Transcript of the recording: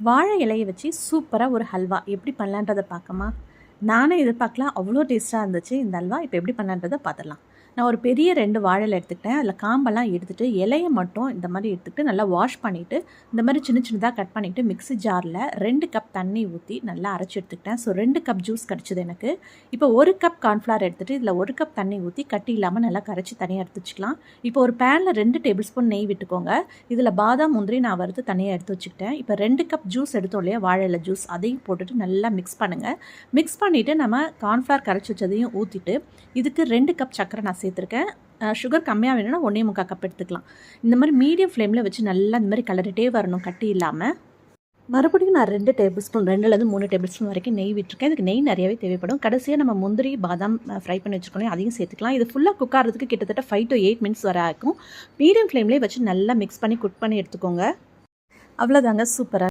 வாழை இலையை வச்சு சூப்பராக ஒரு ஹல்வா எப்படி பண்ணலான்றதை பார்க்கமா? நானே எதிர்பார்க்கலாம், அவ்வளோ டேஸ்ட்டாக இருந்துச்சு இந்த ஹல்வா. இப்போ எப்படி பண்ணலான்றதை பார்த்துடலாம். நான் ஒரு பெரிய 2 வாழை இலை எடுத்துக்கிட்டேன். அதில் காம்பெல்லாம் எடுத்துகிட்டு இலையை மட்டும் இந்த மாதிரி எடுத்துக்கிட்டு நல்லா வாஷ் பண்ணிவிட்டு இந்த மாதிரி சின்ன சின்னதாக கட் பண்ணிவிட்டு மிக்ஸி ஜாரில் 2 கப் தண்ணி ஊற்றி நல்லா அரைச்சி எடுத்துக்கிட்டேன். ஸோ 2 கப் ஜூஸ் கிடச்சிது எனக்கு. இப்போ 1 கப் கார்ன்ஃப்ளவர் எடுத்துகிட்டு இதில் 1 கப் தண்ணி ஊற்றி கட்டி இல்லாமல் நல்லா கரைச்சி தனியாக எடுத்து வச்சுக்கலாம். இப்போ ஒரு பேனில் 2 டேபிள் ஸ்பூன் நெய் விட்டுக்கோங்க. இதில் பாதாம் முந்திரி நான் வறுத்து தனியாக எடுத்து வச்சுக்கிட்டேன். இப்போ 2 கப் ஜூஸ் எடுத்தோம் இல்லையா, வாழை இலை ஜூஸ், அதையும் போட்டுட்டு நல்லா மிக்ஸ் பண்ணுங்கள். மிக்ஸ் பண்ணிவிட்டு நம்ம கார்ன்ஃப்ளவர் கரைச்சி வச்சதையும் ஊற்றிட்டு இதுக்கு 2 கப் சர்க்கரை நான் சேர்த்துருக்கேன். சுகர் கம்மியாக வேணும்னா 1.25 கப் எடுத்துக்கலாம். இந்த மாதிரி மீடியம் ஃப்ளேமில் வச்சு நல்லா இந்த மாதிரி கலரிட்டே வரணும், கட்டி இல்லாமல். மறுபடியும் நான் 2 டேபிள் ஸ்பூன் 2லேருந்து 3 டேபிள் ஸ்பூன் வரைக்கும் நெய் விட்டுருக்கேன். இதுக்கு நெய் நிறையவே தேவைப்படும். கடைசியாக நம்ம முந்திரி பாதாம் ஃப்ரை பண்ணி வச்சுருக்கோம், அதையும் சேர்த்துக்கலாம். இது ஃபுல்லாக குக் ஆகிறதுக்கு கிட்டத்தட்ட 5 to 8 மினிட்ஸ் வரை ஆகும். மீடியம் ஃப்ளேம்லேயே வச்சு நல்லா மிக்ஸ் பண்ணி குக் பண்ணி எடுத்துக்கோங்க. அவ்வளோதாங்க, சூப்பராக.